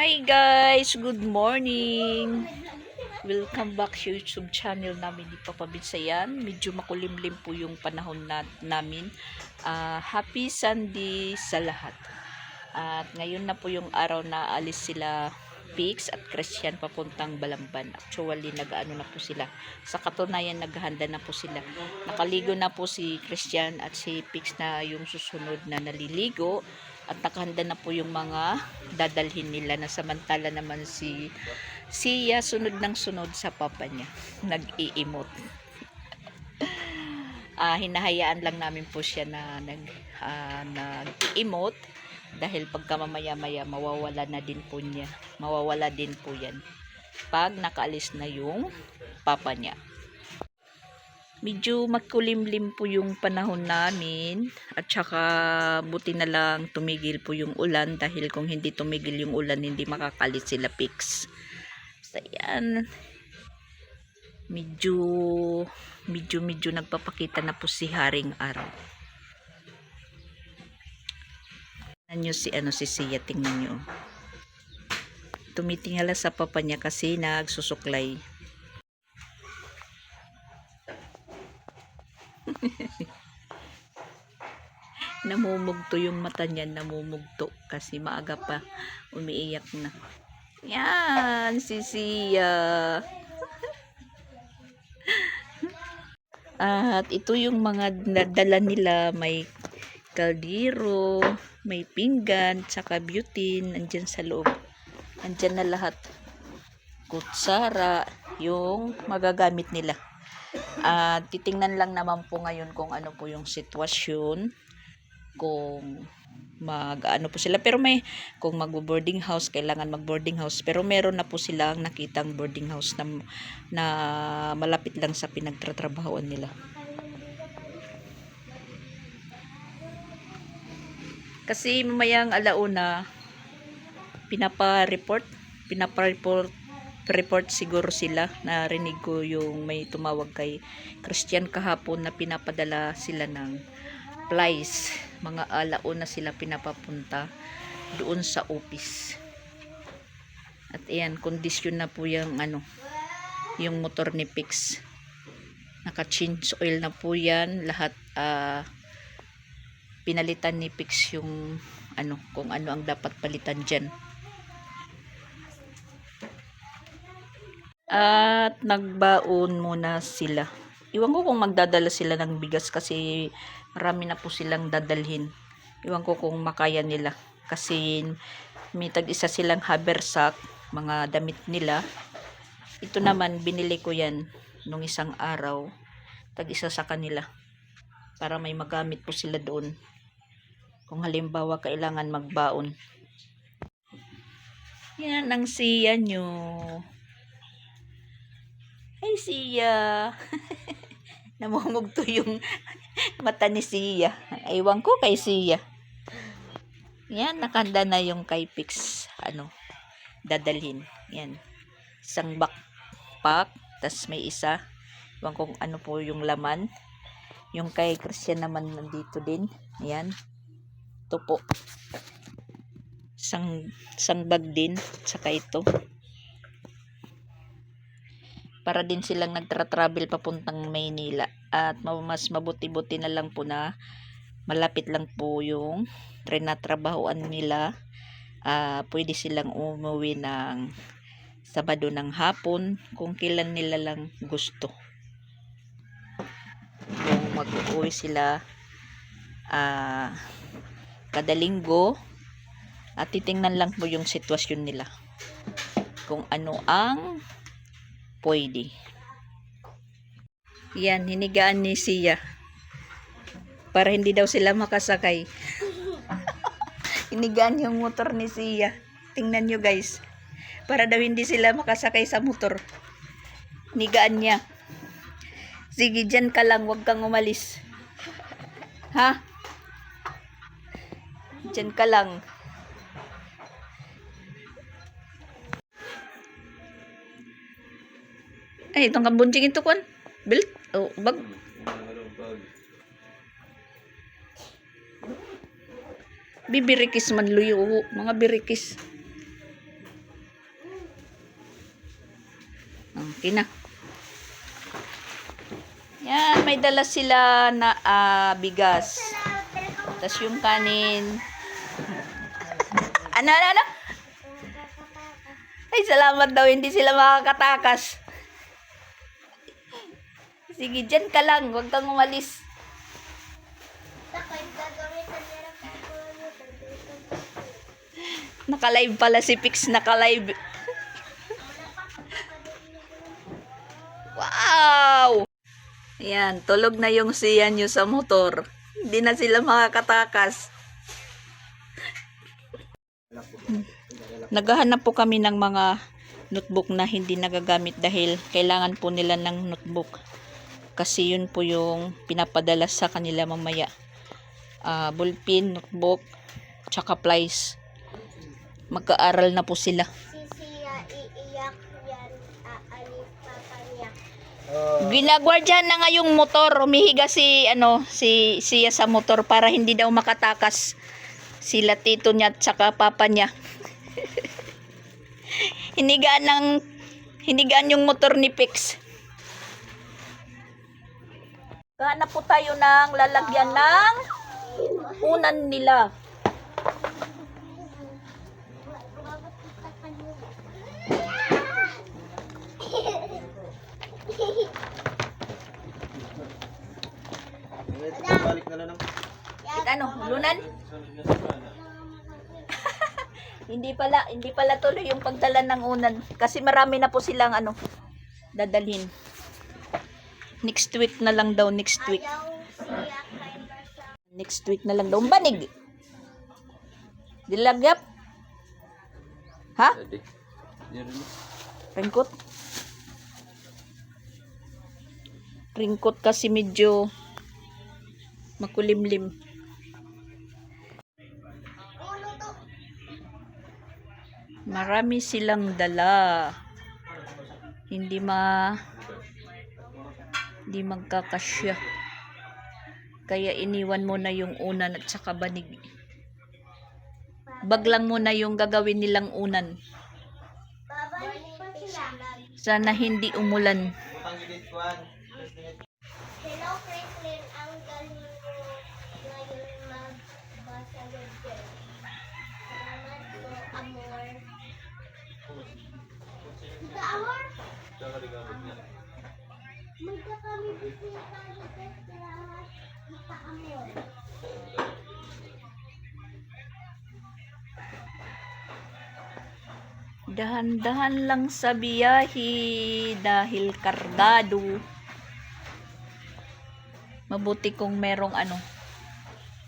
Hi guys! Good morning! Welcome back sa YouTube channel namin ni Papa Binsayan. Medyo makulimlim po yung panahon namin. Happy Sunday sa lahat. At ngayon na po yung araw na alis sila Pix at Christian papuntang Balamban. Actually, nag-ano na po sila. Sa katunayan, naghahanda na po sila. Nakaligo na po si Christian at si Pix na yung susunod na naliligo. At nakahanda na po yung mga dadalhin nila, na samantala naman si Sia sunod ng sunod sa papa niya. Nag-i-emote. Hinahayaan lang namin po siya na nag-i-emote dahil pagka mamaya-maya mawawala din po yan pag nakaalis na yung papa niya. Medyo makulimlim po yung panahon namin at saka buti na lang tumigil po yung ulan, dahil kung hindi tumigil yung ulan hindi makakalit sila Pix. So yan, medyo nagpapakita na po si Haring Araw. Tingnan nyo si Sia, tingnan nyo. Tumitingala sa papa niya kasi nagsusuklay. Namumugto yung mata niya, namumugto kasi maaga pa, umiiyak na. Yan si Sia. At ito yung mga nadala nila, may kaldero, may pinggan, tsaka butane, andyan sa loob. Andyan na lahat. Kutsara, yung magagamit nila. Titingnan lang naman po ngayon kung ano po yung sitwasyon, kung mag-ano po sila, pero kung mag-boarding house, kailangan mag-boarding house, pero meron na po silang nakitang boarding house na malapit lang sa pinagtatrabahoan nila. Kasi mamayang alauna pinapa-report siguro sila. Narinig ko yung may tumawag kay Christian kahapon na pinapadala sila ng flies. Mga alauna sila pinapapunta doon sa office. At ayan, kondisyon na po yung yung motor ni Pix. Naka-change oil na po yan lahat. Pinalitan ni Pix yung kung ano ang dapat palitan dyan. At nagbaon muna sila. Iwan ko kung magdadala sila ng bigas kasi marami na po silang dadalhin. Iwan ko kung makaya nila kasi may tag-isa silang haversack, mga damit nila. Ito naman binili ko yan nung isang araw, tag-isa sa kanila para may magamit po sila doon kung halimbawa kailangan magbaon. Yan ang Sia nyo. Hi Sia. Namumugto yung mata ni Sia. Ewan ko kay Sia. Yan, nakanda na yung kay Pix. Dadalhin. Yan. Isang backpack. Tas may isa. Ewan ko ano po yung laman. Yung kay Christian naman nandito din. Yan. Ito po. Isang bag din. Saka ito. Para din silang nagtra-travel papuntang Maynila, at mas mabuti-buti na lang po na malapit lang po yung trinatrabahoan nila. Pwede silang umuwi ng Sabado ng hapon kung kailan nila lang gusto. Kung mag-uwi sila kada linggo, at titingnan lang po yung sitwasyon nila kung ano ang pwede. Yan, hinigaan ni Sia para hindi daw sila makasakay. Hinigaan yung motor ni Sia. Tingnan nyo guys, para daw hindi sila makasakay sa motor. Hinigaan niya. Sige, dyan ka lang, wag kang umalis. Ha? Dyan ka lang. Ay, itong kabunching ito kon. Belt? Oh, bag. Bibirikis man luyo. Mga birikis. Okay na. Yan, may dala sila na bigas. Tapos yung kanin. Ano? Ay, salamat daw. Hindi sila makakatakas. Sige, dyan ka lang. Huwag kang umalis. Naka-live pala si Pix. Naka-live. Wow! Ayan, tulog na yung siya nyo sa motor. Hindi na sila makakatakas. Naghahanap po kami ng mga notebook na hindi nagagamit dahil kailangan po nila ng notebook. Kasi yun po yung pinapadala sa kanila mamaya. Ballpen, notebook, tsaka plies. Magka-aral na po sila. Iiyak yan, aalis papa niya. Ginagwardyahan na nga yung motor. Umihiga si siya sa motor para hindi daw makatakas sila tito niya at saka papa niya. Hinigaan yung motor ni Pix. Hanap po tayo ng lalagyan ng unan nila. Balik na lang. Ano, lunan? Hindi pala tuloy yung pagdala ng unan kasi marami na po silang dadalhin. Next week na lang daw, next week. Next week na lang daw. Banig. Dilagyap. Ha? Ringkot. Ringkot kasi medyo makulimlim. Marami silang dala. Hindi magkakasya. Kaya iniwan mo na yung unan at saka banig. Bag lang muna yung gagawin nilang unan. Sana hindi umulan. Hello, Franklin. Ang galing mo ngayon magbasa ng girl. Salamat po, amor. Ika, amor? Magka kami bisita dito. Salamat. Ika, amor. Dahan-dahan lang sa biyahe dahil kargado. Mabuti kung merong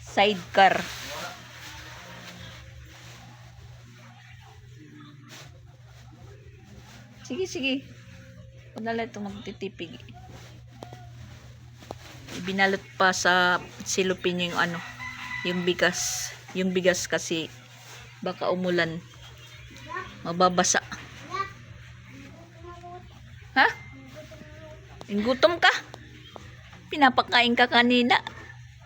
sidecar. Sige. Padala ito magtitipig. Ibinalot pa sa silupin yung bigas. Yung bigas kasi baka umulan. Mababasa. Ha? Gutom ka? Pinapakain ka kanina.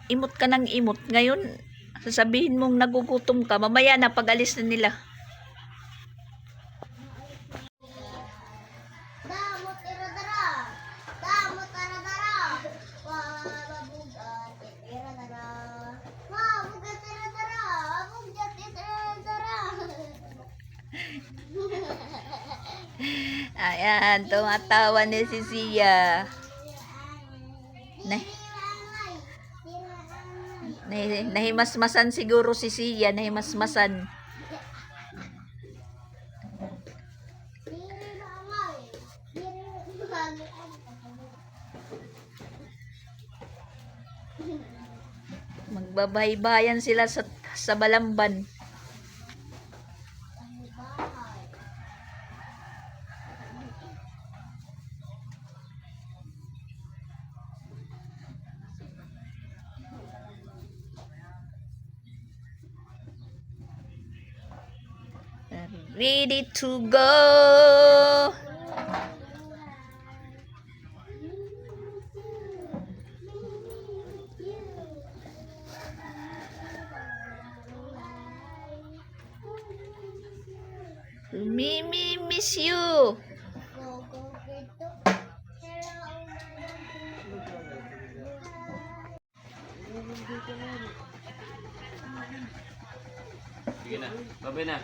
Imot ka ng imot. Ngayon, sasabihin mong nagugutom ka. Mamaya na pag-alis na nila. Damot tira-dara. Damot tara-dara. Wabugat tira-dara. Wabugat tira-dara. Wabugat tira-dara. Ayan, tumatawa ni si Sia. Nahimasmasan siguro si Sia. Nahimasmasan. Magbabaybayan sila sa Balamban. Ready to go. Mimi miss you. Sige na. Babay na.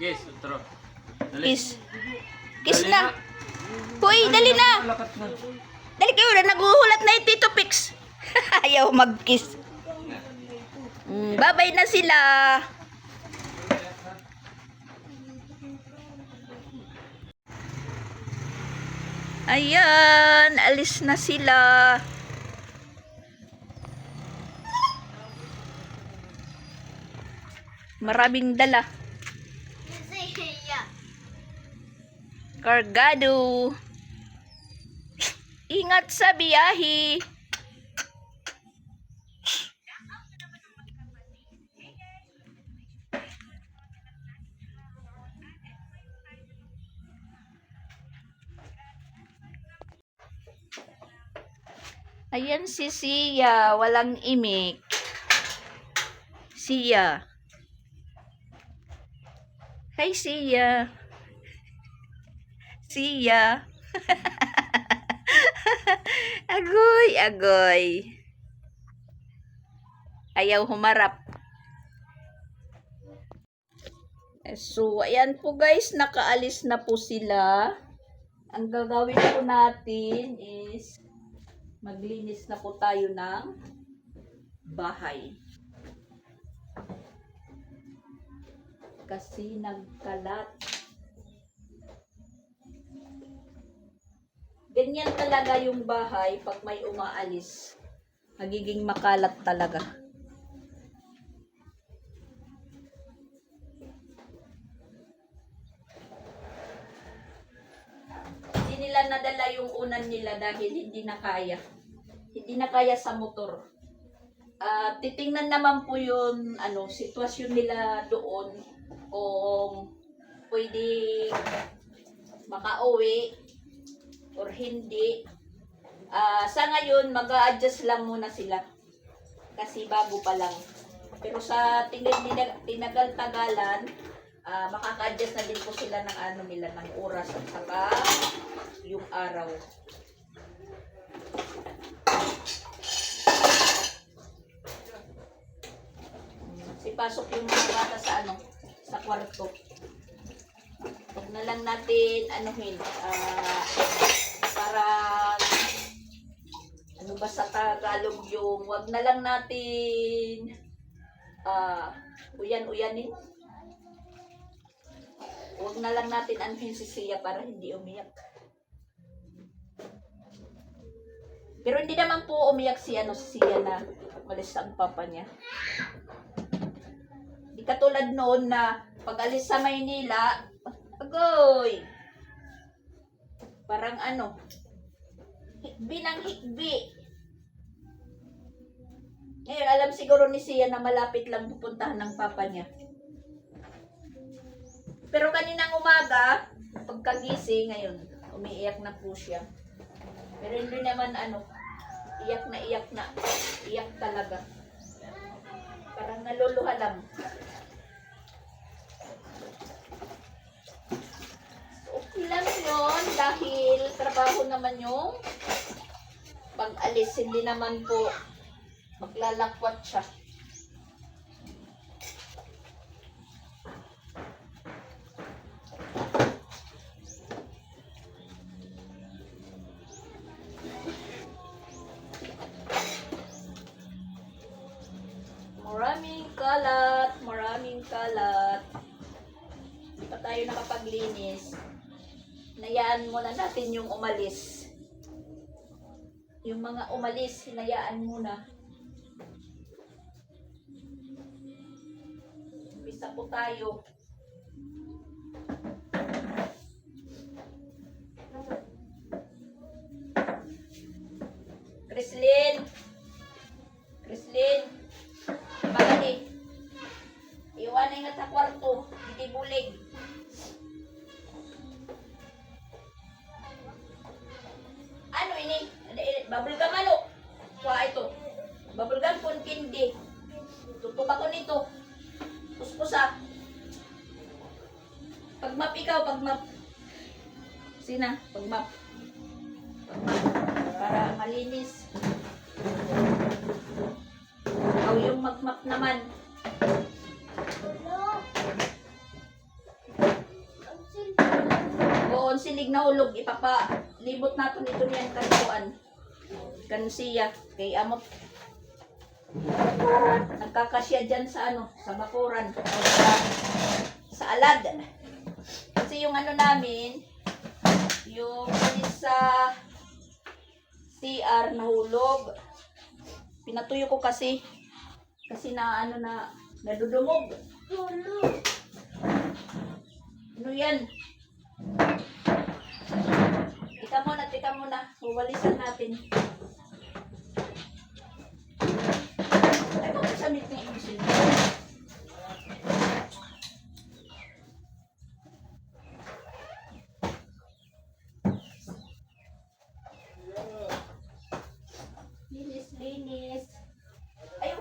Kiss, outro. Dali. Kiss. Kiss Dali na. Hoy, dali na. Lakat na. Dali kayo na, naguhulat na yung Tito Pix. Ayaw mag-kiss. Babay na sila. Ayan, alis na sila. Maraming dala. Siya. Kargado. Ingat sa biyahe. Ayan si Sia, walang imik. Sia. Hi Sia. Sia. Agoy, agoy. Ayaw humarap. So, ayan po guys, nakaalis na po sila. Ang gagawin po natin is maglinis na po tayo ng bahay. Kasi nagkalat. Ganyan talaga yung bahay pag may umaalis. Magiging makalat talaga. Hindi nila nadala yung unan nila dahil hindi na kaya. Hindi na kaya sa motor. Titingnan naman po yung sitwasyon nila doon kung pwede makauwi or hindi. Sa ngayon, mag-a-adjust lang muna sila. Kasi bago pa lang. Pero sa tingin nila, tinagal-tagalan, makaka-adjust na din po sila ng nila, ng oras at saka yung araw. Ipasok yung mga bata sa kwarto. Huwag na lang natin para ba sa Tagalog yung wag na lang natin uyan-uyanin. Wag na lang natin anuhin si Sia para hindi umiyak. Pero hindi naman po umiyak si Sia na malis ang papa niya. Di katulad noon na pag-alis sa Maynila, agoy! Parang hikbi ng hikbi. Ngayon, alam siguro ni Sia na malapit lang pupuntahan ng papa niya. Pero kaninang umaga, pagkagising ngayon, umiiyak na po siya. Pero hindi naman iyak na. Iyak talaga. Parang naluluha lang. Okay lang yun dahil trabaho naman yung pag-alis. Hindi naman po maglalakwat siya. Maraming kalat. Hindi pa tayo nakapaglinis. Hinayaan muna natin yung umalis. Yung mga umalis, hinayaan muna. Umpisa po tayo. Chrislyn, bagani. Iwanay nga sa kwarto, hindi bulig. Ano ini? Bubble gum Kuha ito. Bubble gum kung kindi. Tutup ako nito. Puspusa. Pagmap ikaw, pagmap. Sina, pagmap. Para malinis. O yung magmap naman. Hello? Ang silpon. O ang silig na hulog, ipapalibot natin ito niyan kankuan. Kansiya, kay amot. Nagkakasya dyan sa sa bakuran. O sa alad. Kasi yung namin, yung sa CR nahulog. Pinatuyo ko kasi na nadudumog. Hello? Ano yan? Tika muna. Huwalisan natin. Ay, bakit sa meeting isin? Linis. Ay,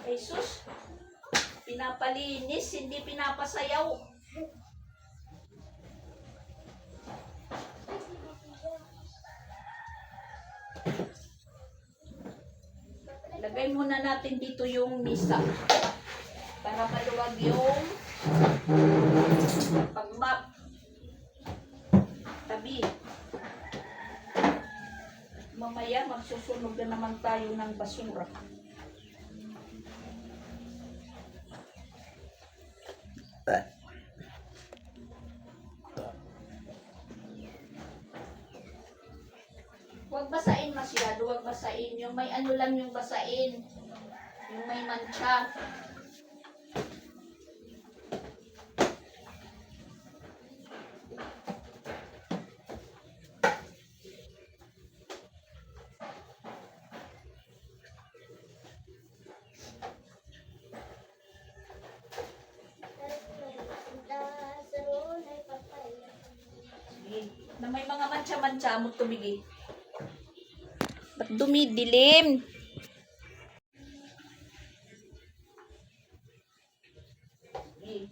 Jesus, pinapalinis, hindi pinapasayaw. Lagay muna natin dito yung misa para maluwag yung pag-map. Tabi. Mamaya magsusunog na naman tayo ng basura. Huwag basain masyado, huwag basain. Yung may lang yung basain. Yung may mancha. Sige. Na may mga mancha-mancha mo tumigi. Ba't dumidilim? Sige.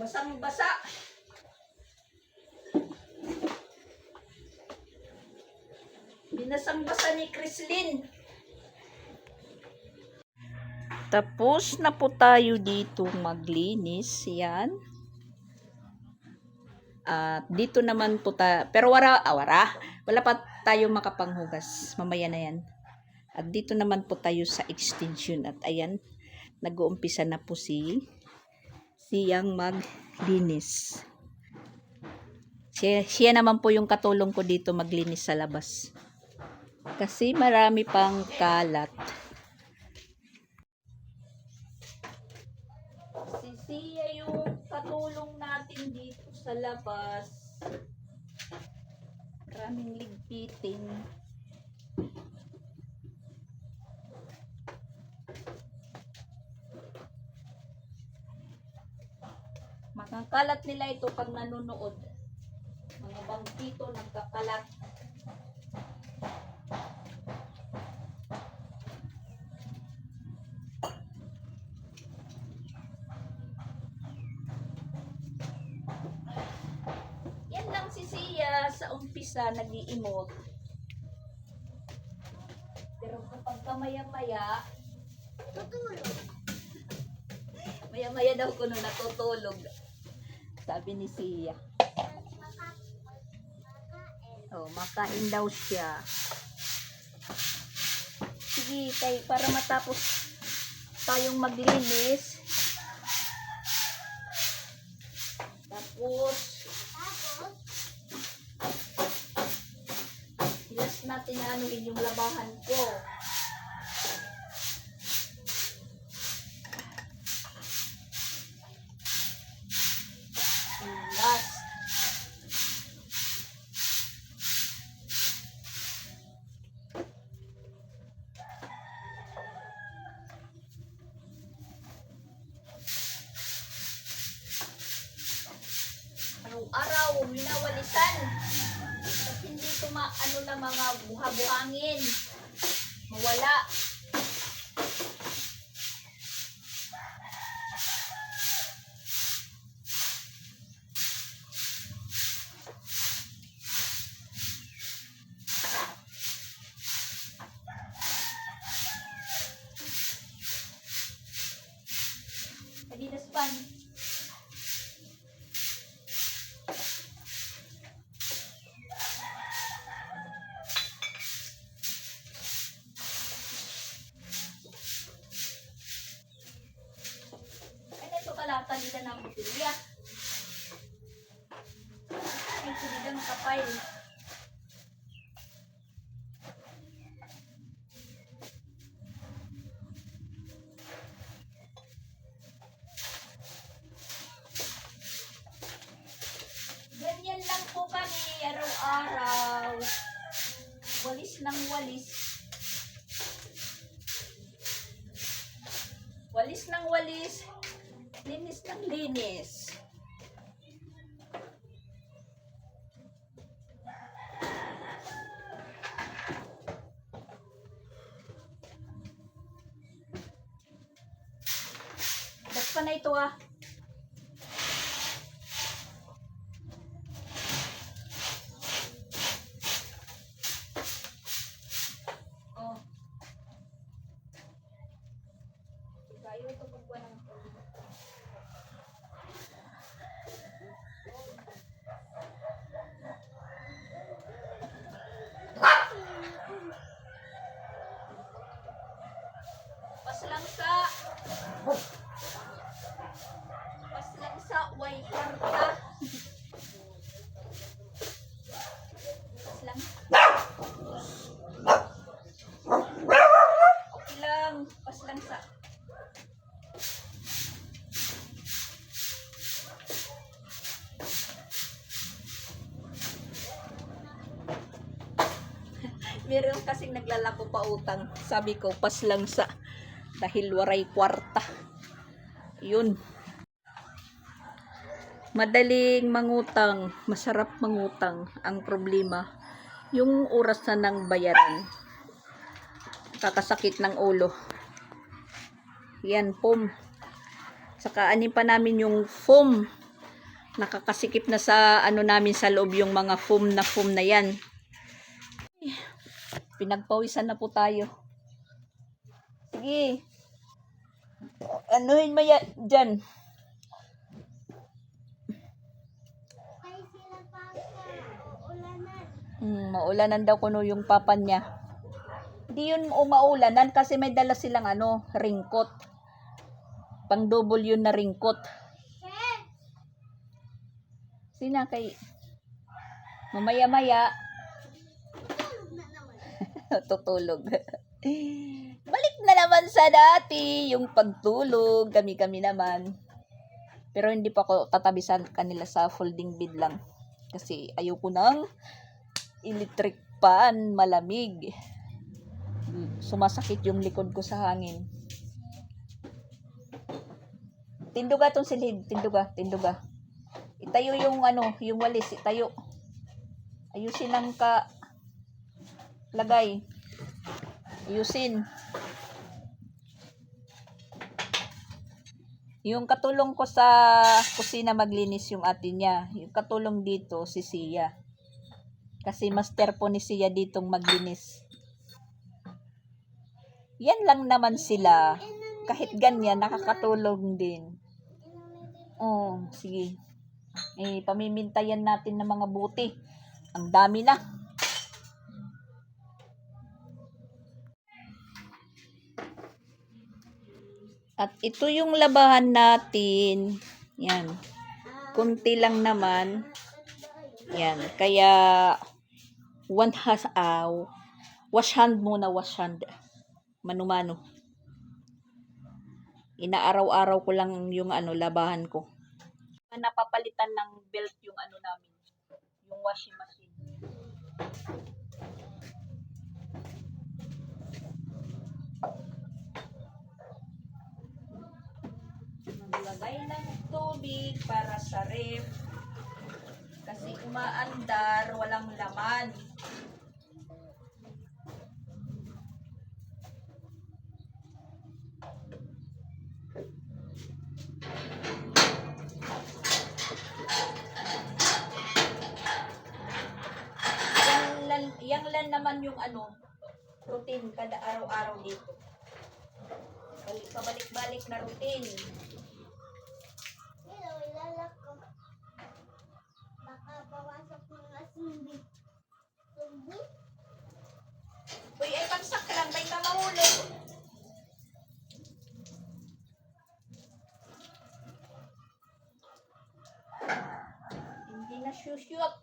Basang-basa. Binasang-basa ni Crislin. Tapos na po tayo dito maglinis. Yan. At dito naman po tayo. Pero wala pa tayo makapanghugas. Mamaya na yan. At dito naman po tayo sa extension. At ayan, nag-uumpisa na po siyang maglinis. Siya naman po yung katulong ko dito maglinis sa labas. Kasi marami pang kalat. Si Sia yung katulong natin dito sa labas. Maraming ligpitin. Makakalat nila ito pag nanonood. Mga bangkito nagkakalat. Yan lang si Sia sa umpisa nag-iimot. Pero kapag maya-maya, Tutulog. maya-maya daw kuno natutulog. Sabi ni Sia. Oh, makain daw siya. Sige, para matapos tayong maglinis. Tapos, hilas natin na anuhin yung labahan ko. Hilas. Araw-araw, winawalisan. At hindi ito na mga buha-buhangin. Mawala. Adidas pan. Kalata nila ng butilya. Ay, suligang kapay. Ganyan lang po kami araw-araw. Walis ng walis. Walis ng walis. Linis ng linis. Dakpa na ito ah. Oh. Kayo ito pagkuha ng paslangsa way kwarta paslang okay lang paslangsa meron kasing naglalako pa utang sabi ko paslangsa dahil waray kwarta. Yun. Madaling mangutang, masarap mangutang. Ang problema, yung oras na ng bayaran. Kakasakit ng ulo. Yan, foam. Saka anin pa namin yung foam Nakakasikip na sa ano namin sa loob yung mga foam na yan. Pinagpawisan na po tayo. Sige. Anuhin mo yan dyan. Ay, sila papa. Uulanan. Maulanan daw kuno yung papa niya. Hindi yun maulanan kasi may dala silang ringkot. Pang double yun na ringkot. Chef! Sina kay mamaya-maya Tulog na naman. tutulog. Balik na naman sa dati yung pagtulog. Kami naman. Pero hindi pa ako tatabisan kanila sa folding bed lang. Kasi ayoko ng electric fan, malamig. Sumasakit yung likod ko sa hangin. Tinduga tong silid, tinduga. Itayo yung yung walis, itayo. Ayusin ang lagay. Ayusin. Yung katulong ko sa kusina maglinis yung ate niya. Yung katulong dito si Sia. Kasi master po ni Sia ditong maglinis. Yan lang naman sila. Kahit ganyan, nakakatulong din. Oh, sige. Pamimintayan natin ng mga buti. Ang dami na. At ito yung labahan natin. Yan. Kunti lang naman. Yan. Kaya, wash hand muna, wash hand. Mano-mano. Inaaraw-araw ko lang yung labahan ko. Napapalitan ng belt yung namin. Yung washing machine. Maglagay ng tubig para sa ref. Kasi umaandar, walang laman. Yang lan naman yung routine kada araw-araw dito. Pabalik-balik na routine. Hello, ilalak ko. Baka pawasok mga sumbi. Sumbi? Uy, ay pagsak lang, may ka mahulog. Hindi na shoot.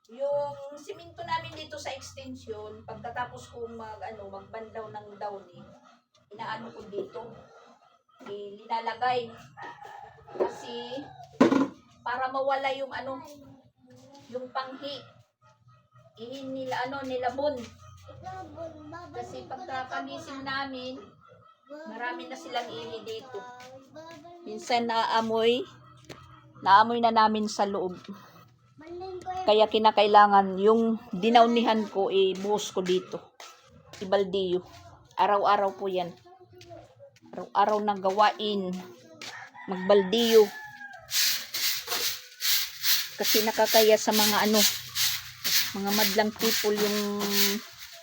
Yung simento namin dito sa extension, pagkatapos kong magbandaw ng downy, inaano ko dito, linalagay. Kasi, para mawala yung yung panghi. Nilabon. Kasi pagkakagising namin, marami na silang ihi dito. Minsan naamoy na namin sa loob. Kaya kinakailangan yung dinaunihan ko, buhos ko dito. Ibaldiyo. Araw-araw po yan. Araw-araw na gawain. Magbaldiyo. Kasi nakakaya sa mga mga madlang people yung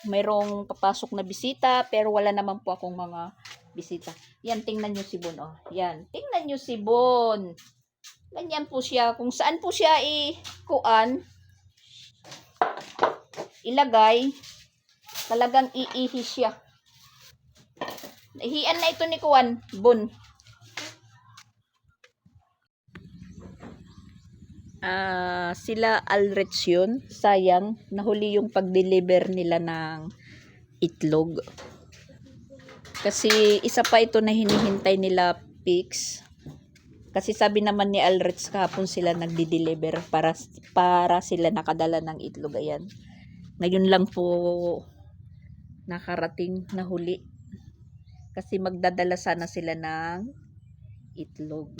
mayroong papasok na bisita, pero wala naman po akong mga bisita. Yan, tingnan nyo si Bon. Oh. Yan, tingnan nyo si Bon. Ganyan po siya. Kung saan po siya ilagay, talagang iihi siya. Nahihian na ito ni Kuan, Bon. Sila Alrich yun. Sayang, nahuli yung pag-deliver nila ng itlog. Kasi isa pa ito na hinihintay nila pigs. Kasi sabi naman ni Alrich kahapon sila nagdi-deliver para sila nakadala ng itlog. Ayan. Ngayon lang po nakarating na huli. Kasi magdadala sana sila ng itlog.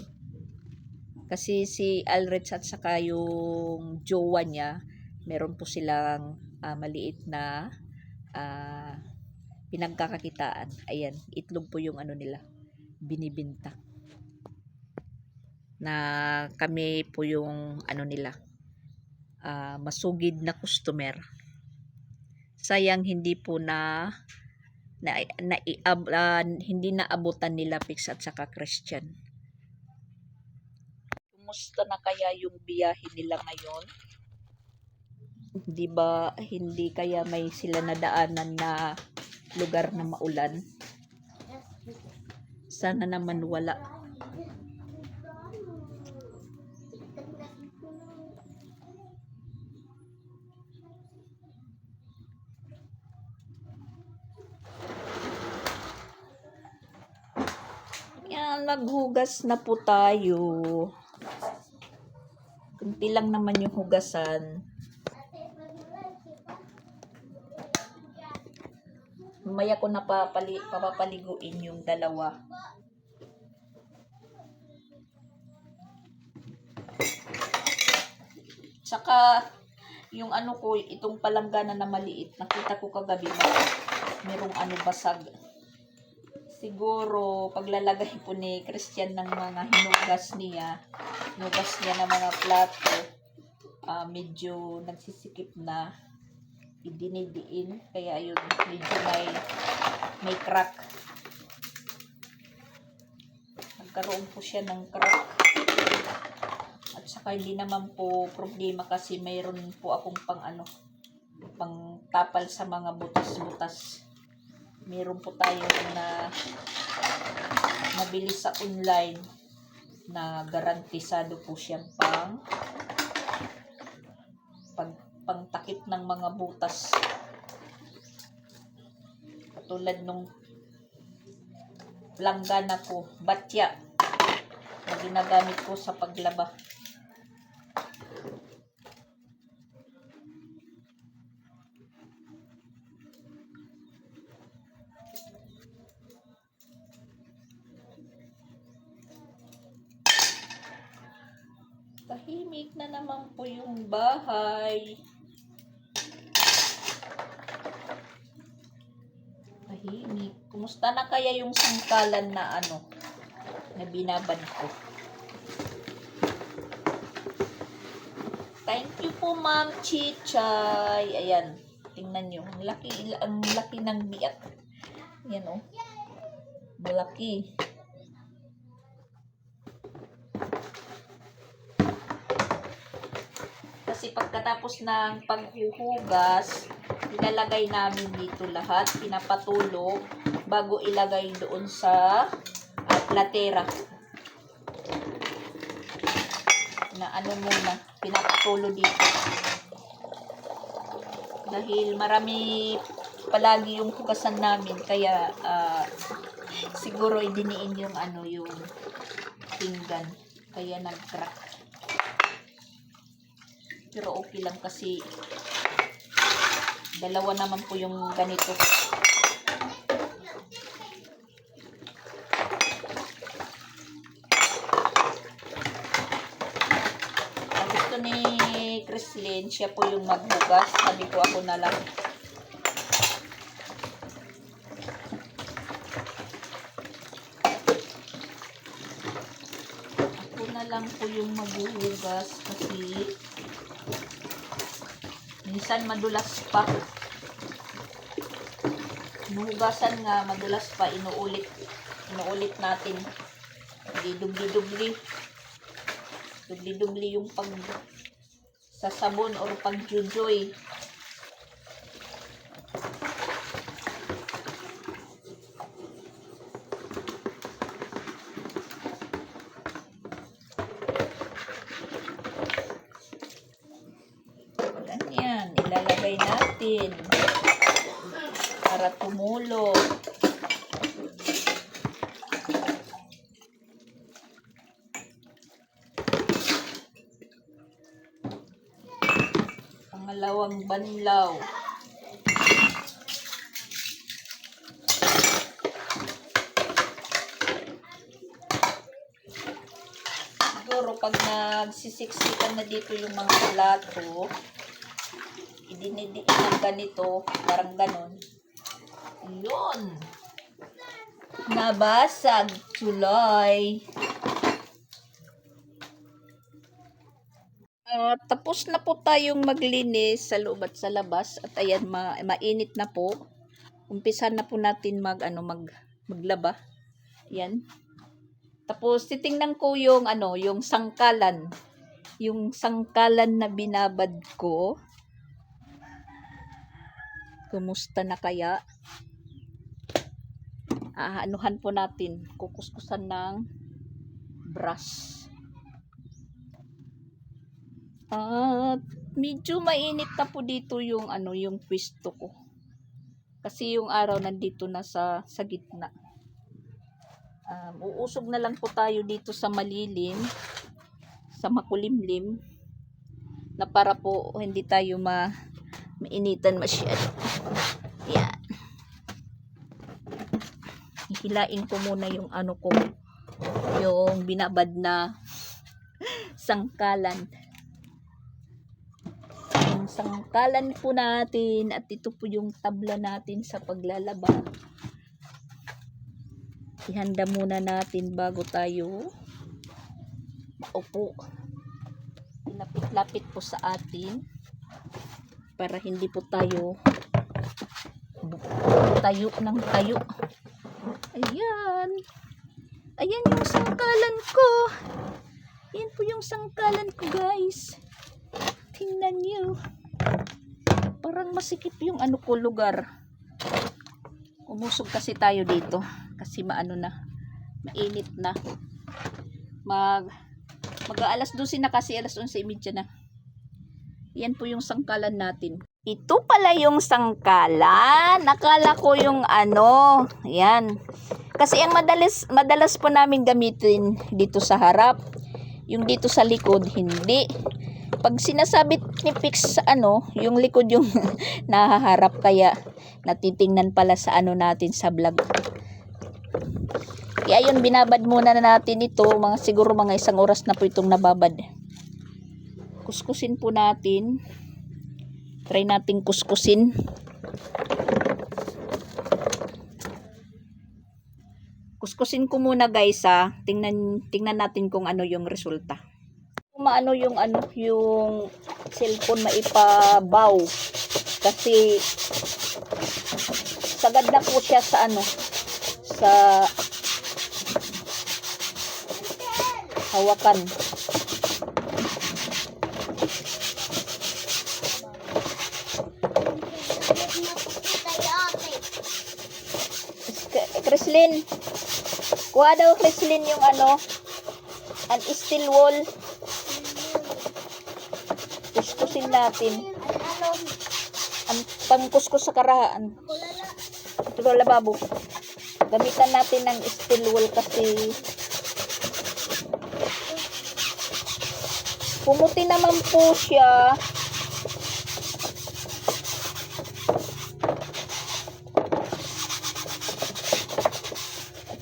Kasi si Alrich at saka yung jowa niya, meron po silang maliit na pinagkakakitaan. Ayan, itlog po yung ano nila, binibinta. Na kami po yung ano nila, masugid na customer. Sayang hindi po hindi naabutan nila Pix at saka Christian. Kumusta na kaya yung biyahe nila ngayon? Di ba hindi kaya may sila nadaanan na lugar na maulan? Sana naman wala. Yan, naghugas na po tayo. Kunti lang naman yung hugasan. Mamaya ko na papapaliguin yung dalawa. Saka, yung ano ko, itong palanggana na maliit, nakita ko kagabi merong ano basag. Siguro, paglalagay po ni Christian ng mga hinugas niya ng mga plato, medyo nagsisikip na, idinidiin, kaya yun, medyo may crack. Nagkaroon po siya ng crack. At saka hindi naman po problema kasi mayroon po akong pang tapal sa mga butas-butas. Meron po tayo na nabili sa online na garantisado po siyang pangtakip ng mga butas. Katulad nung langgana ko, batya, na ginagamit ko sa paglaba. Tahimik na naman po yung bahay. Tahimik. Kumusta na kaya yung sangkalan na na binabad ko? Thank you po, Ma'am Chichay. Ayan, tingnan nyo. Ang laki ng biyak. Ayan o. Malaki. Kasi pagkatapos ng paghuhugas, ilalagay namin dito lahat, pinapatulo bago ilagay doon sa platera. Na muna, pinapatulo dito. Dahil marami palagi yung hugasan namin, kaya siguro idiniin yung yung pinggan. Kaya nag-crack. Pero okay lang kasi dalawa naman po yung ganito. Ang gusto ni Chrislyn, siya po yung maghugas. Sabi ko ako na lang. Ako na lang po yung maghuhugas kasi minsan madulas pa. Hinuhugasan nga, madulas pa, inuulit natin. Hindi dubli-dubli. Dubli-dubli yung sa sabon or pag-jujoy. Ganyan, ilalagay natin para tumulo. Pangalawang banlaw. Siguro pag nagsisiksikan na dito yung mga plato, idinidiin ng ganito, parang ganon. Yun. Nabasag tuloy. Tapos na po tayong maglinis sa loob at sa labas. At ayan, mainit na po. Umpisa na po natin maglaba. Ayan. Tapos titingnan ko yung yung sangkalan. Yung sangkalan na binabad ko. Kumusta na kaya? Anuhan po natin. Kukuskusan ng brush. At medyo mainit na po dito yung yung pwesto ko. Kasi yung araw nandito na sa gitna. Uusog na lang po tayo dito sa malilim, sa makulimlim, na para po hindi tayo mainitan masyado. Yan. Hihilain ko muna yung yung binabad na sangkalan. Yung sangkalan po natin, at ito po yung tabla natin sa paglalaba. Ihanda muna natin bago tayo maupo. Lapit-lapit po sa atin para hindi po tayo tayo ng tayo. Ayan. Ayan yung sangkalan ko. Ayan po yung sangkalan ko, guys. Tingnan nyo. Parang masikip yung lugar. Umusog kasi tayo dito. Kasi mainit na. Mag-aalas 12 na kasi, alas 11:30 na. Yan po yung sangkalan natin. Ito pala yung sangkalan. Nakala ko yung yan. Kasi ang madalas po namin gamitin dito sa harap. Yung dito sa likod, hindi. Pag sinasabit ni Pix yung likod yung nahaharap, kaya natitingnan pala sa natin sa vlog. Kaya yun, binabad muna na natin ito. Siguro mga 1 oras na po itong nababad. Kuskusin po natin. Try natin kuskusin. Kuskusin ko muna, guys, Tingnan natin kung yung resulta. Kung yung yung cellphone maipabaw. Kasi sagad na po siya sa sa hawakan. Kreslin, kuha daw Kreslin yung an steel wool. Kuskusin natin. Ang pangkuskus sa karahaan. Ito na lababo. Gamitan natin ng steel wool kasi pumuti naman po siya.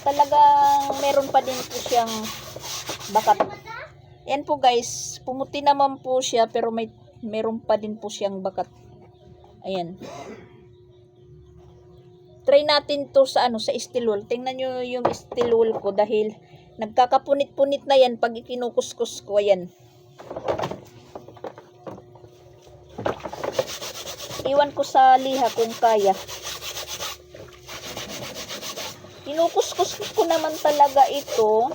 Talagang meron pa din po siyang bakat. Yan po, guys, pumuti naman po siya pero meron pa din po siyang bakat. Ayan. Try natin to sa sa steel wool. Tingnan nyo yung steel wool ko dahil nagkakapunit-punit na yan pag ikinukuskus ko. Ayan. Iwan ko sa liha kung kaya. Kinukuskus ko naman talaga ito.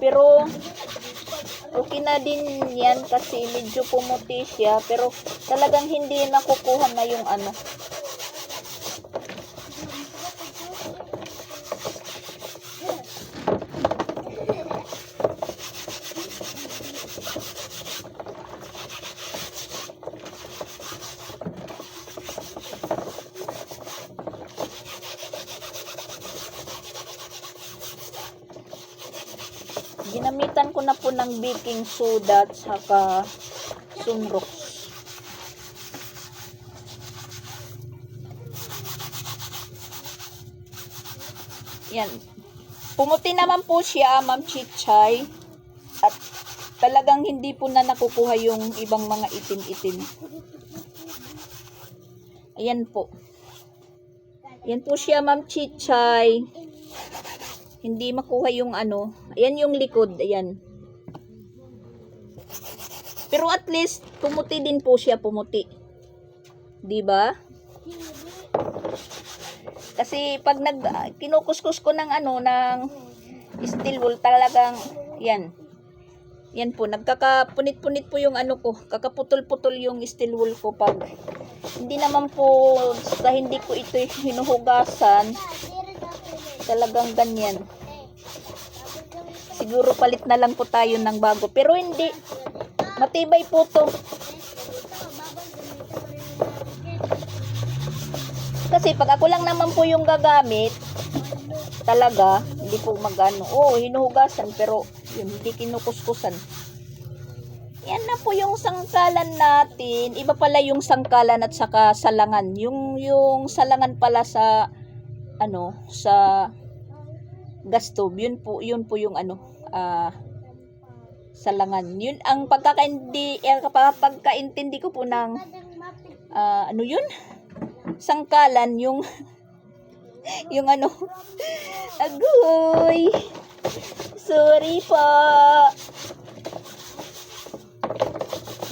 Pero okay na din yan kasi medyo pumuti siya, pero talagang hindi nakukuha na yung ginamitan ko na po ng baking soda at saka sunrox. Yan. Pumuti naman po siya, Ma'am Chichay. At talagang hindi po na nakukuha yung ibang mga itim-itim. Ayan po. Ayan po siya, Ma'am Chichay. Hindi makuha yung ano. Ayan yung likod. Ayan. Pero at least, pumuti din po siya. Pumuti. Diba? Kasi pag kinukuskus ko ng ano, ng steel wool, talagang, yan. Yan po, nagkakapunit-punit po yung ano ko. Kakaputol-putol yung steel wool ko pag hindi naman po sa hindi ko ito hinuhugasan. Talagang ganyan. Siguro palit na lang po tayo ng bago. Pero hindi. Matibay po to. Kasi pag ako lang naman po yung gagamit, talaga, hindi po magano. Oo, hinuhugasan pero yun, hindi kinukuskusan. Yan na po yung sangkalan natin. Iba pala yung sangkalan at saka salangan. Yung salangan pala sa ano, sa gas stove. Yun po yung ano, salangan. Yun ang pagkakaintindi ko po ng ano yun? Sangkalan yung yung ano. Agoy. Sorry po.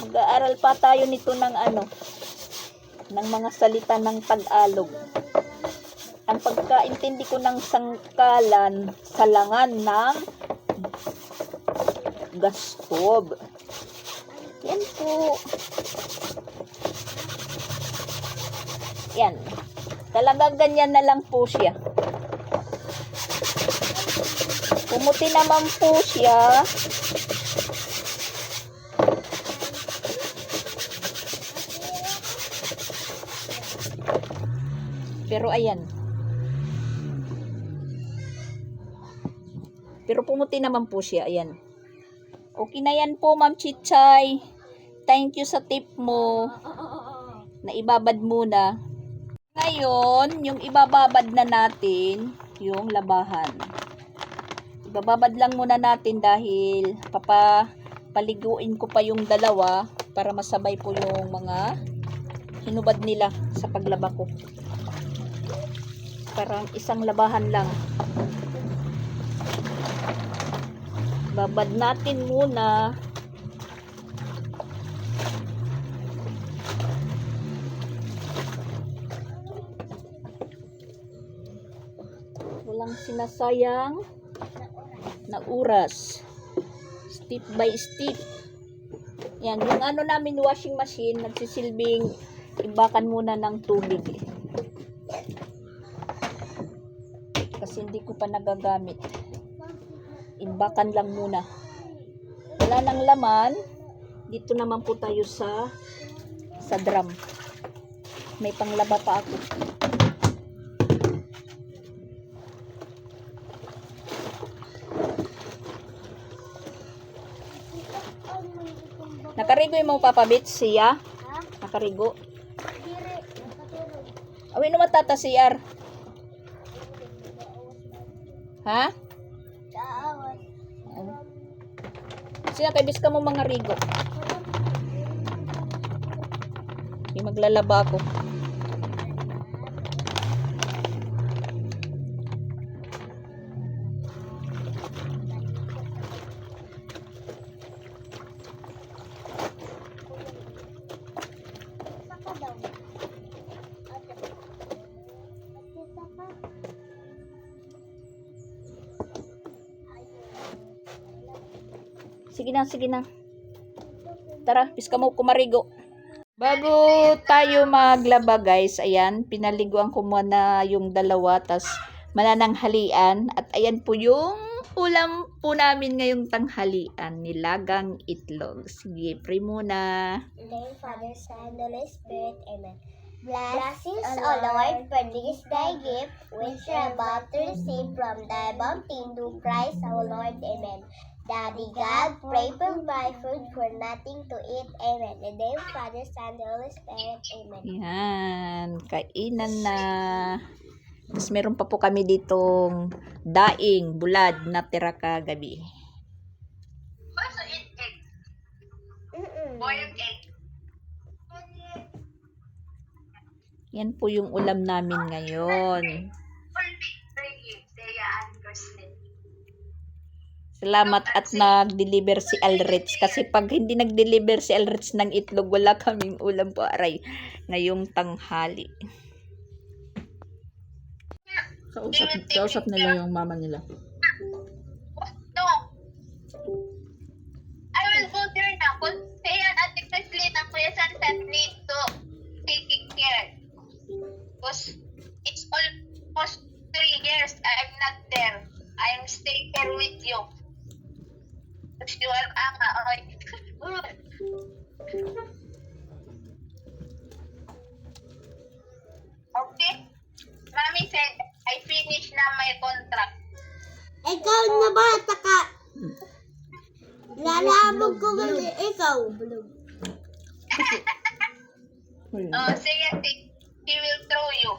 Mag-aaral pa tayo nito ng ano, ng mga salita ng Tagalog. Ang pagkaintindi ko ng sangkalan, salangan ng gas stove. Yan po. Yan. Talagang ganyan na lang po siya. Pumuti naman po siya. Pero ayan. Pero pumuti naman po siya. Ayan. Okay na yan po, Ma'am Chichay. Thank you sa tip mo. Na ibabad muna. Ngayon, yung ibababad na natin, yung labahan. Ibababad lang muna natin dahil papaliguin ko pa yung dalawa para masabay po yung mga hinubad nila sa paglaba ko. Parang isang labahan lang. Babad natin muna. Walang sinasayang na oras. Step by step. Yan, yung ano namin washing machine, nagsisilbing ibakan muna ng tubig. Kasi hindi ko pa nagagamit. Imbakan lang muna. Wala nang laman. Dito naman po tayo sa drum. May panglaba pa ako. Nakarigo yung mga papabit siya. Nakarigo. Awin naman tata siyar. Ha? Siya kay bis ka mo mga rigo. Maglalaba ako. Sige na, sige na. Tara, bis ka mo kumarigo. Bago tayo maglaba guys, ayan, pinaliguan ko muna yung dalawa, tas manananghalian. At ayan po yung ulam po namin ngayong tanghalian, nilagang itlog. Sige, pray muna. In the name of Father, Son, and Holy Spirit. Amen. Blessings, O Lord, for this thy gift, which we are about to receive from thy bounty through Christ our Lord. Amen. Daddy God, pray for my food for nothing to eat. Amen. In the name of Father, Son, and Holy Spirit. Amen. Yan, kainan na. Tapos meron pa po kami ditong daing, bulad na tira kagabi. Yan po yung ulam namin ngayon. Salamat at nag-deliver si Alrich. Kasi pag hindi nag-deliver si Alrich ng itlog, wala kaming ulam po aray ngayong tanghali. Kausap nila yung mama nila. No. I will go there now. Kung kaya Ate Presley na Kuya Santan need to taking care. Because it's almost 3 years I'm not there. I'm staying here with you. Because you are ama. Okay? Mommy said, I finished na my contract. Ikaw na ba, taka? Lalabog ko kasi ikaw. Oh, sige, he will throw you.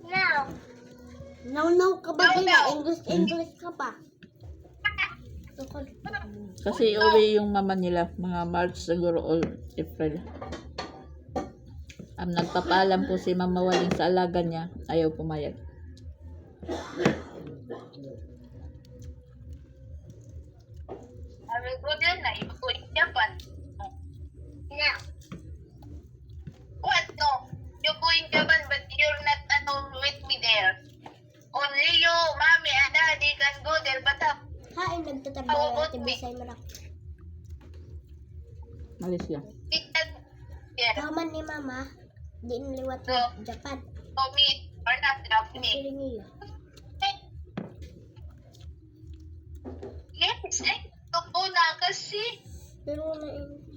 Now. No ka ba din? English ka pa. Kasi uwi yung mama nila, mga March siguro o April. Nagpapaalam po si Mama Waling sa alaga niya, ayaw pumayag. I will go there na. You go in Japan. Yeah. What? No. You go in Japan but you're not with me there. Only you, mommy, and daddy can go there but Ha, nagtatrabaho natin Bisay Marak. Malaysia. yeah. Kaman ni Mama, di niliwat So, ng Japan. for me or not drop me. Actually niyo. Yes, ay, tupo na kasi. Pero na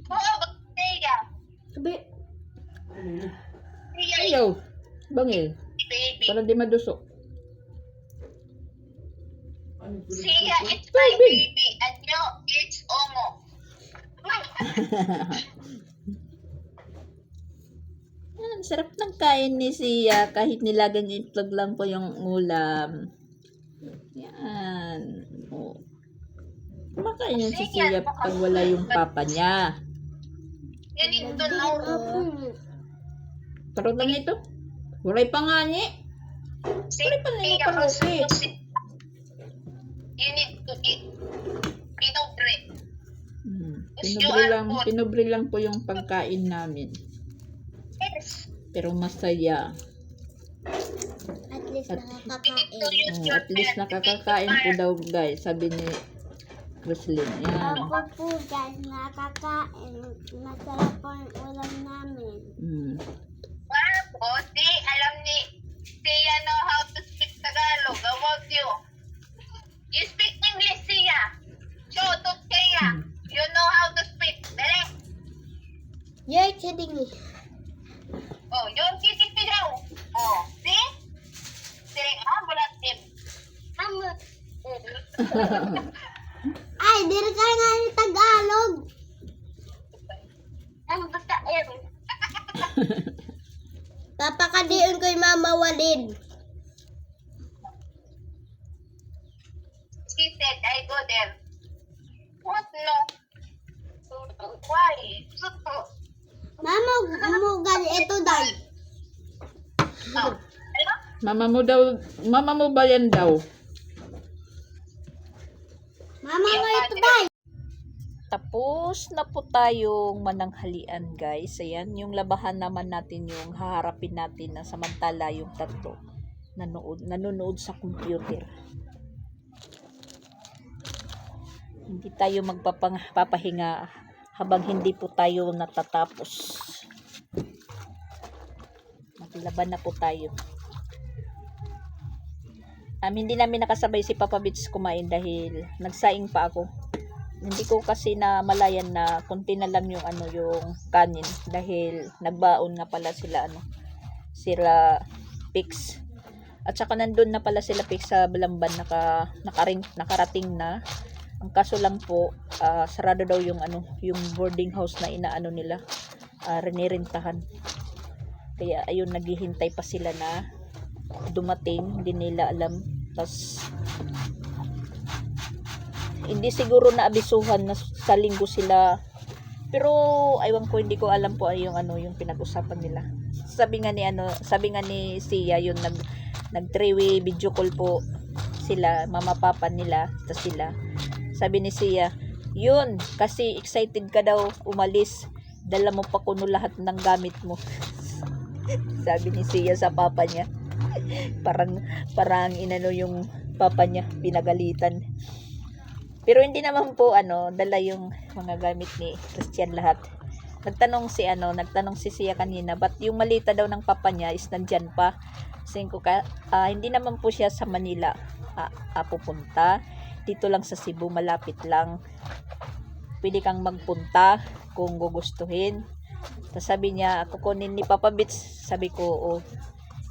Oo, bakteria. sabi, Ayaw. Bangil. Baby. Para di madusok. Sia, it's my baby. And you, it's Omo. Yan, sarap ng kain ni Sia. Kahit nilagang itlog lang po yung ulam. Yan. Oh. Kumakain yan si Sia pag wala yung papa niya. You need to know. Karot lang ito. Walay pa nga niya. Walay pa lang yung karote. You need to eat pinogre. Pinobre lang po yung pagkain namin. Yes. Pero masaya. at least nakakakain. At least nakakakain po daw guys, sabi ni Roslyn. Yan. Ako po guys, nakakain. Masarap po ang ulam namin. Wow, see, alam ni Sia know how to speak Tagalog. How about you? You speak English, Sia. Show to Sia. You know how to speak. Dali. You're kidding me. Oh, you're kidding me daw. Oh, see? Saying, bulat din. Ay, diri ka nga ni Tagalog. Basta, ayun. Papakadiin ko'y Mama Walid. She said, I go there. What? No. Why? Mama, umugal ito dahil. Oh. Ano? Mama mo ba yan daw? Mama mo ito dahil. Tapos na po tayong mananghalian guys. Ayan, yung labahan naman natin yung haharapin natin na samantala yung tatlo nanonood sa computer. Hindi tayo magpapahinga habang hindi po tayo natatapos. Maglaban na po tayo. Hindi namin nakasabay si Papa Bits kumain dahil nagsaing pa ako. Hindi ko kasi na malayan na konti na lang yung yung kanin dahil nagbaon na pala sila sila Pix. At saka nandun na pala sila Pix sa Balamban, nakarating na. Ang kaso lang po, sarado daw yung yung boarding house na inaano nila, rinirentahan. Kaya ayun, naghihintay pa sila na dumating, hindi nila alam. Tas hindi siguro na abisuhan na sa linggo sila. Pero aywan ko, hindi ko alam po yung yung pinag-usapan nila. sabi nga ni Sia yun, nag 3-way video call po sila, mama papa nila, tas sila. Sabi ni Sia, yun, kasi excited ka daw umalis, dala mo pa kuno lahat ng gamit mo. Sabi ni Sia sa papa niya. Parang inano yung papa niya, pinagalitan. Pero hindi naman po dala yung mga gamit ni Christian lahat. Nagtanong si Sia kanina, ba't yung malita daw ng papa niya is nandyan pa? Hindi naman po siya sa Manila pupunta. Dito lang sa Cebu, malapit lang. Pwede kang magpunta kung gugustuhin. Tapos sabi niya, kukunin ni Papa Bits. Sabi ko, oh.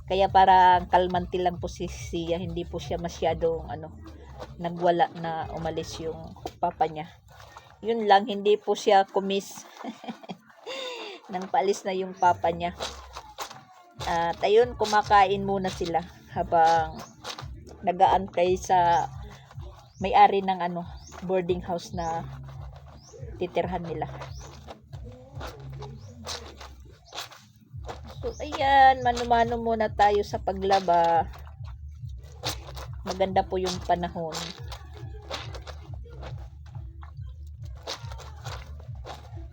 Kaya parang kalmanti lang po si Sia. Hindi po siya masyadong nagwala na umalis yung papa niya. Yun lang, hindi po siya kumis. Nang paalis na yung papa niya. At ayun, kumakain muna sila habang nag-aantay sa may-ari ng boarding house na titirhan nila. So ayan, mano-mano muna tayo sa paglaba. Maganda po yung panahon.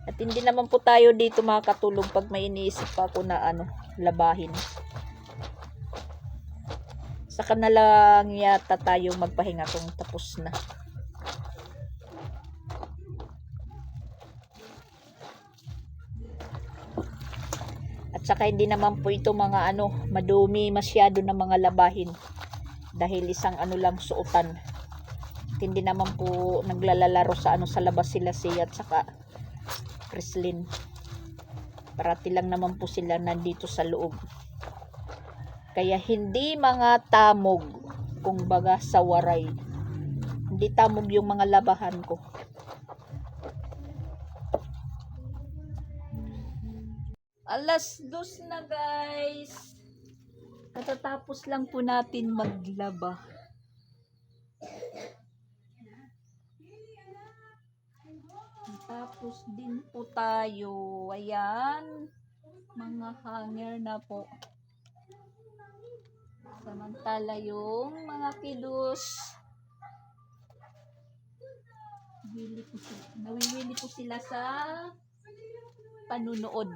At hindi naman po tayo dito makakatulog pag may iniisip pa ako na labahin. Saka na lang yata tayo magpahinga kung tapos na. At saka hindi naman po ito mga madumi masyado na mga labahin. Dahil isang lang suotan. At hindi naman po naglalaro sa sa labas sila Sia at saka Chrislyn. Parati lang naman po sila nandito sa loob. Kaya hindi mga tamog, kung baga sa waray. Hindi tamog yung mga labahan ko. Alas 2 na guys. Katatapos lang po natin maglaba. Tapos din po tayo. Ayan. Mga hanger na po. Samantala yung mga kiddos, nawiwili po sila sa panunood.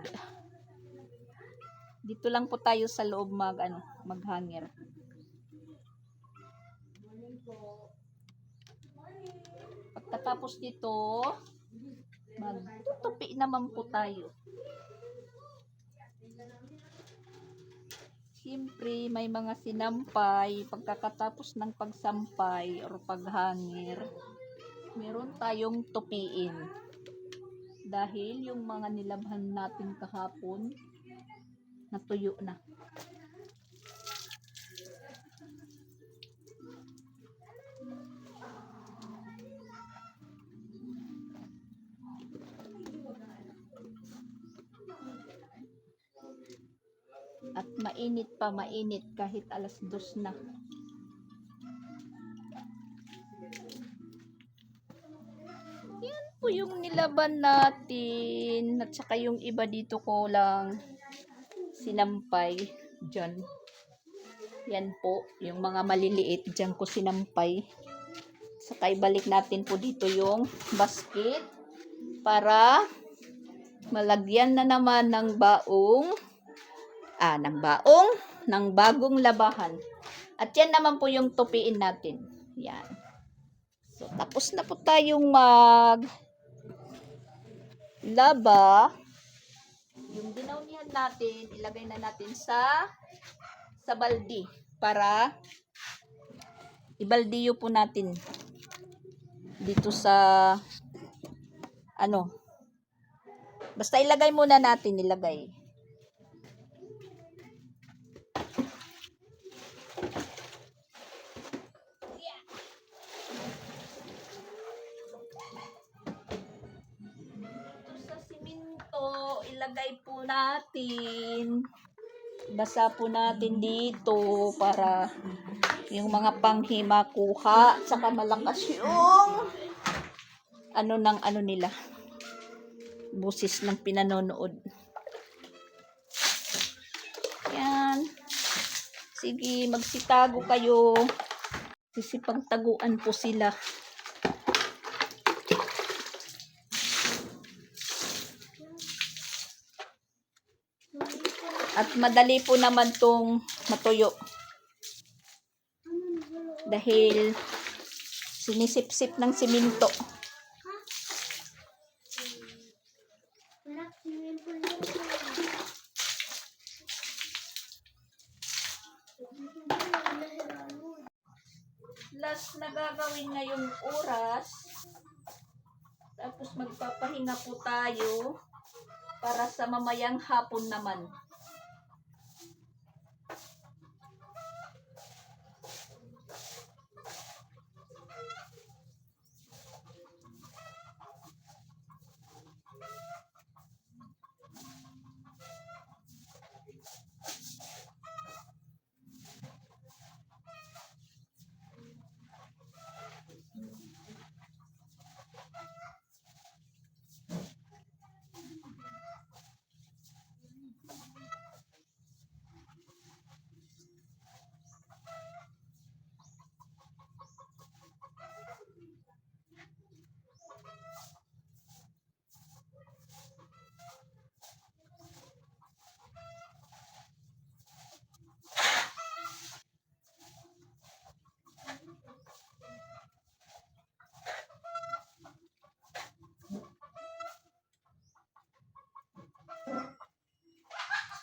Dito lang po tayo sa loob maghanger. Pagkatapos dito, magtutupi naman po tayo. Siyempre, may mga sinampay. Pagkatapos ng pagsampay or paghangir, meron tayong tupiin. Dahil yung mga nilabhan natin kahapon, natuyo na. At mainit kahit alas 2 na. Yan po yung nilaban natin. At saka yung iba dito ko lang sinampay dyan. Yan po, yung mga maliliit dyan ko sinampay. Saka ibalik natin po dito yung basket para malagyan na naman ng ng bagong labahan. At yan naman po yung tupiin natin. Yan. So, tapos na po tayong laba. Yung dinaunihan natin, ilagay na natin sa baldi para ibaldiyo po natin dito sa basta ilagay muna natin, ilagay. Ilagay po natin, basa po natin dito para yung mga panghima kuha, saka malakas yung nila, busis ng pinanonood. Sige, magsitago kayo. Sisipagtaguan po sila. At madali po naman tong matuyo. Dahil sinisip-sip ng siminto. Last na gagawin ngayong oras. Tapos magpapahinga po tayo para sa mamayang hapon naman.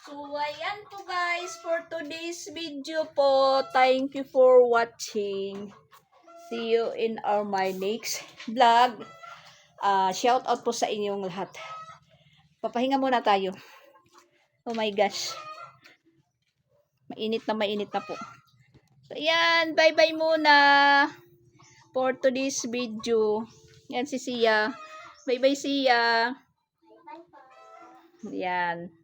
So, ayan po guys for today's video po. Thank you for watching. See you in my next vlog. Shout out po sa inyong lahat. Papahinga muna tayo. Oh my gosh. Mainit na po. So, ayan. Bye-bye muna for today's video. Yan si Sia. Bye-bye Sia. Yan.